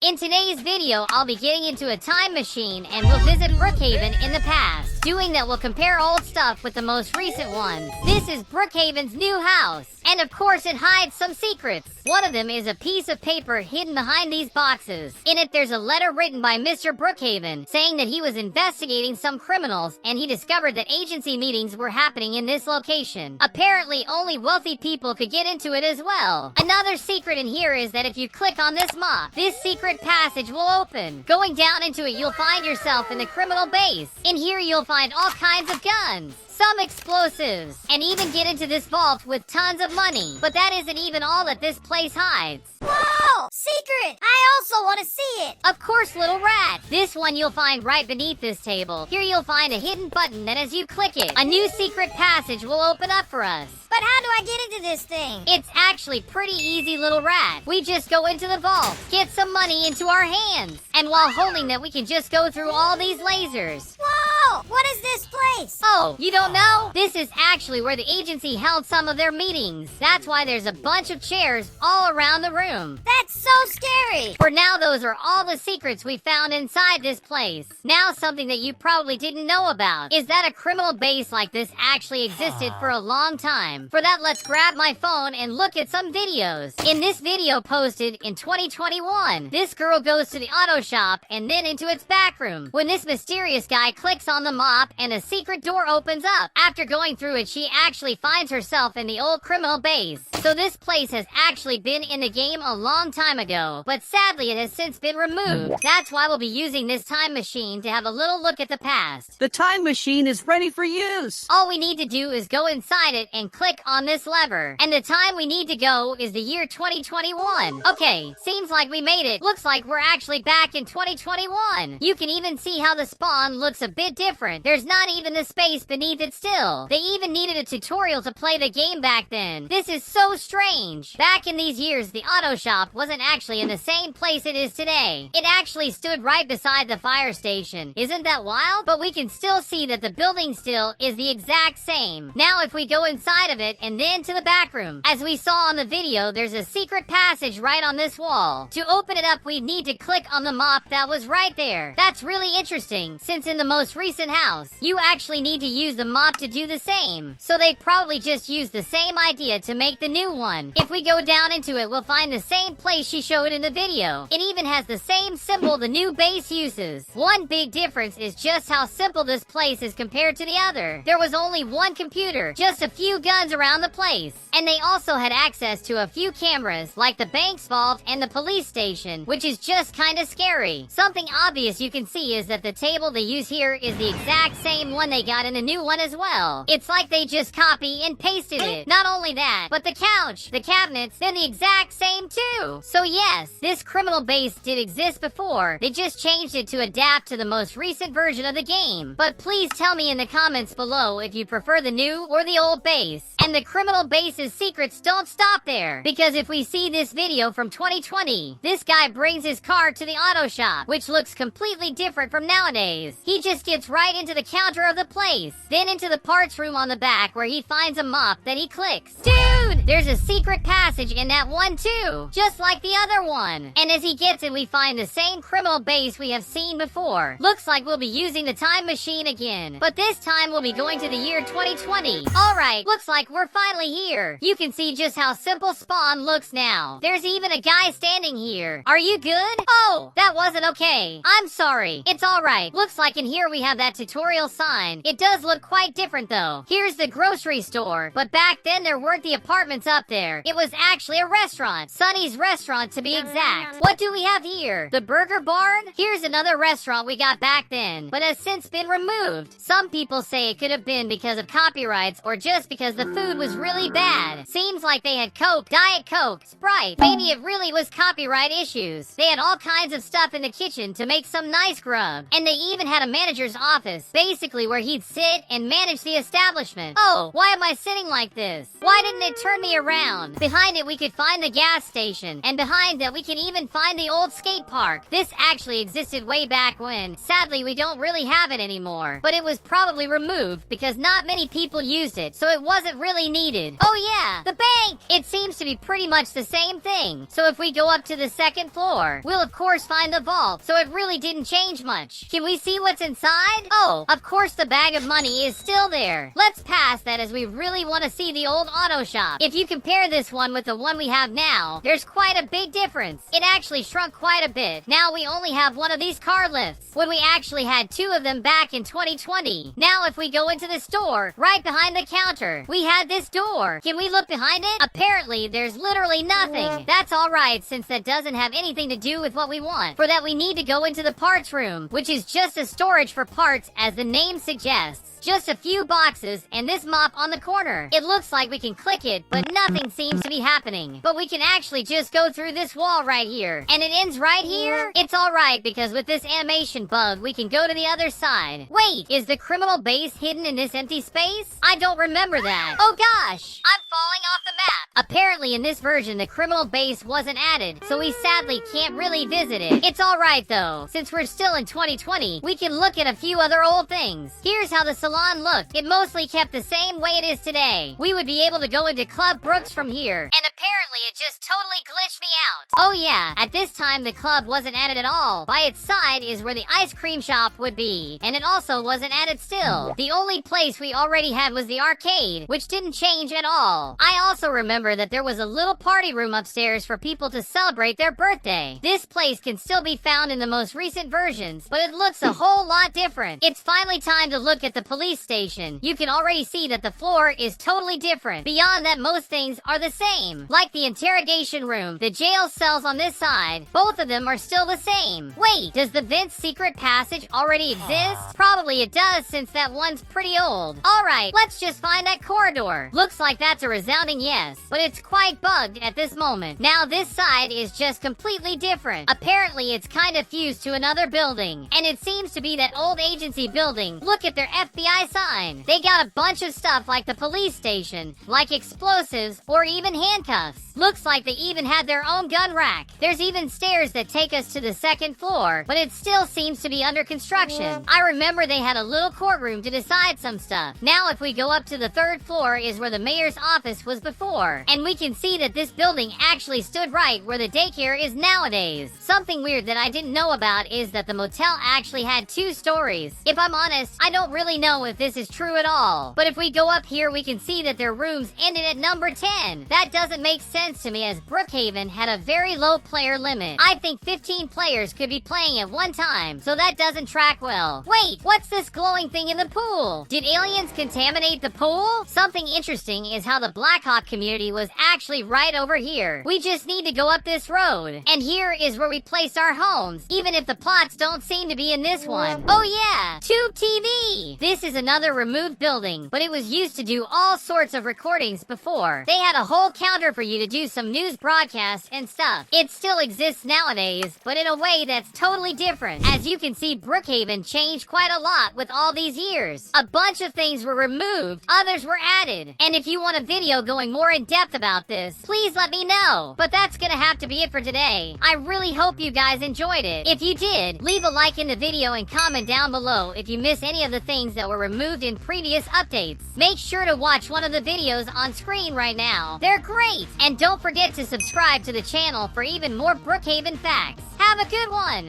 In today's video, I'll be getting into a time machine and we'll visit Brookhaven in the past. Doing that, we'll compare old stuff with the most recent ones. This is Brookhaven's new house. And of course, it hides some secrets. One of them is a piece of paper hidden behind these boxes. In it, there's a letter written by Mr. Brookhaven saying that he was investigating some criminals and he discovered that agency meetings were happening in this location. Apparently, only wealthy people could get into it as well. Another secret in here is that if you click on this mop, this secret passage will open. Going down into it, you'll find yourself in the criminal base. In here, you'll find all kinds of guns, some explosives, and even get into this vault with tons of money. But that isn't even all that this place hides. Whoa! Secret! I also want to see it! Of course, little rat. This one you'll find right beneath this table. Here you'll find a hidden button that as you click it, a new secret passage will open up for us. But how do I get into this thing? It's actually pretty easy, little rat. We just go into the vault, get some money into our hands, and while holding that, we can just go through all these lasers. Whoa! What is this place? Oh, you don't know? This is actually where the agency held some of their meetings. That's why there's a bunch of chairs all around the room. That's so scary! For now, those are all the secrets we found inside this place. Now, something that you probably didn't know about is that a criminal base like this actually existed for a long time. For that, let's grab my phone and look at some videos. In this video posted in 2021, this girl goes to the auto shop and then into its back room. When this mysterious guy clicks on the mop and a secret door opens up. After going through it, she actually finds herself in the old criminal base. So this place has actually been in the game a long time ago, but sadly it has since been removed. That's why we'll be using this time machine to have a little look at the past. The time machine is ready for use. All we need to do is go inside it and click on this lever. And the time we need to go is the year 2021. Okay, seems like we made it. Looks like we're actually back in 2021. You can even see how the spawn looks a bit different. There's not even the space beneath it still. They even needed a tutorial to play the game back then. This is so strange. Back in these years, the auto shop wasn't actually in the same place it is today. It actually stood right beside the fire station. Isn't that wild? But we can still see that the building still is the exact same. Now if we go inside of it and then to the back room, as we saw on the video, there's a secret passage right on this wall. To open it up, we need to click on the mop that was right there. That's really interesting, since in the most recent house, you actually need to use the mop to do the same. So they probably just used the same idea to make the new one. If we go down into it, we'll find the same place she showed in the video. It even has the same symbol the new base uses. One big difference is just how simple this place is compared to the other. There was only one computer, just a few guns around the place. And they also had access to a few cameras, like the bank's vault and the police station, which is just kinda scary. Something obvious you can see is that the table they use here is the exact same one they got in the new one as well. It's like they just copy and pasted it. Not only that, but the couch, the cabinets, they're the exact same too. So yes, this criminal base did exist before. They just changed it to adapt to the most recent version of the game. But please tell me in the comments below if you prefer the new or the old base. And the criminal base's secrets don't stop there. Because if we see this video from 2020, this guy brings his car to the auto shop, which looks completely different from nowadays. He just gets right into the counter of the place, then into the parts room on the back where he finds a mop that he clicks. Dude, there's a secret passage in that one too, just like the other one. And as he gets it, we find the same criminal base we have seen before. Looks like we'll be using the time machine again, but this time we'll be going to the year 2020. Alright, looks like we're finally here. You can see just how simple spawn looks now. There's even a guy standing here. Are you good? Oh, that wasn't okay. I'm sorry. It's alright. Looks like in here we have that tutorial sign. It does look quite different though. Here's the grocery store, but back then there weren't the apartments up there. It was actually a restaurant. Sonny's Restaurant to be exact. What do we have here? The Burger Barn? Here's another restaurant we got back then, but has since been removed. Some people say it could have been because of copyrights or just because the food was really bad. Seems like they had Coke, Diet Coke, Sprite. Maybe it really was copyright issues. They had all kinds of stuff in the kitchen to make some nice grub. And they even had a manager's office, basically where he'd sit and manage the establishment. Oh, why am I sitting like this? Why didn't it turn me me around. Behind it we could find the gas station, and behind that we can even find the old skate park. This actually existed way back when. Sadly, we don't really have it anymore, but it was probably removed because not many people used it, so it wasn't really needed. Oh yeah, the bank! It seems to be pretty much the same thing. So if we go up to the second floor, we'll of course find the vault, so it really didn't change much. Can we see what's inside? Oh, of course the bag of money is still there. Let's pass that as we really want to see the old auto shop. If you compare this one with the one we have now, there's quite a big difference. It actually shrunk quite a bit. Now we only have one of these car lifts, when we actually had two of them back in 2020. Now if we go into the store, right behind the counter, we had this door. Can we look behind it? Apparently, there's literally nothing. That's alright, since that doesn't have anything to do with what we want. For that, we need to go into the parts room, which is just a storage for parts, as the name suggests. Just a few boxes and this mop on the corner. It looks like we can click it, but nothing seems to be happening. But we can actually just go through this wall right here. And it ends right here? It's alright, because with this animation bug, we can go to the other side. Wait, is the criminal base hidden in this empty space? I don't remember that. Oh gosh, I'm falling off the map. Apparently in this version, the criminal base wasn't added, so we sadly can't really visit it. It's alright though. Since we're still in 2020, we can look at a few other old things. Here's how the salon looked. It mostly kept the same way it is today. We would be able to go into Club Brooks from here, and apparently it just totally glitched me out. Oh yeah, at this time the club wasn't added at all. By its side is where the ice cream shop would be, and it also wasn't added still. The only place we already had was the arcade, which didn't change at all. I also remember that there was a little party room upstairs for people to celebrate their birthday. This place can still be found in the most recent versions, but it looks a whole lot different. It's finally time to look at the police station. You can already see that the floor is totally different. Beyond that, most things are the same. Like the interrogation room, the jail cells on this side, both of them are still the same. Wait, does the vent's secret passage already exist? Probably it does, since that one's pretty old. Alright, let's just find that corridor. Looks like that's a resounding yes, but it's quite bugged at this moment. Now this side is just completely different. Apparently it's kind of fused to another building, and it seems to be that old agency building. Look at their FBI sign. They got a bunch of stuff like the police station, like explosives or even handcuffs. Looks like they even had their own gun rack. There's even stairs that take us to the second floor, but it still seems to be under construction. I remember they had a little courtroom to decide some stuff. Now if we go up to the third floor is where the mayor's office was before, and we can see that this building actually stood right where the daycare is nowadays. Something weird that I didn't know about is that the motel actually had 2 stories. If I'm honest, I don't really know if this is true at all, but if we go up here we can see that their rooms ended at number 10. That doesn't make sense to me, as Brookhaven had a very low player limit. I think 15 players could be playing at one time, so that doesn't track well. Wait, what's this glowing thing in the pool? Did aliens contaminate the pool? Something interesting is how the Blackhawk community was actually right over here. We just need to go up this road, and here is where we place our homes, even if the plots don't seem to be in this one. Oh yeah, Tube TV! This is another removed building, but it was used to do all sorts of recordings before. They had a whole counter for you to do some news broadcasts and stuff. It still exists nowadays, but in a way that's totally different. As you can see, Brookhaven changed quite a lot with all these years. A bunch of things were removed, others were added. And if you want a video going more in depth about this, please let me know. But that's gonna have to be it for today. I really hope you guys enjoyed it. If you did, leave a like in the video and comment down below if you miss any of the things that were removed in previous updates. Make sure to watch one of the videos on screen right now. They're great! And don't forget to subscribe to the channel for even more Brookhaven facts. Have a good one!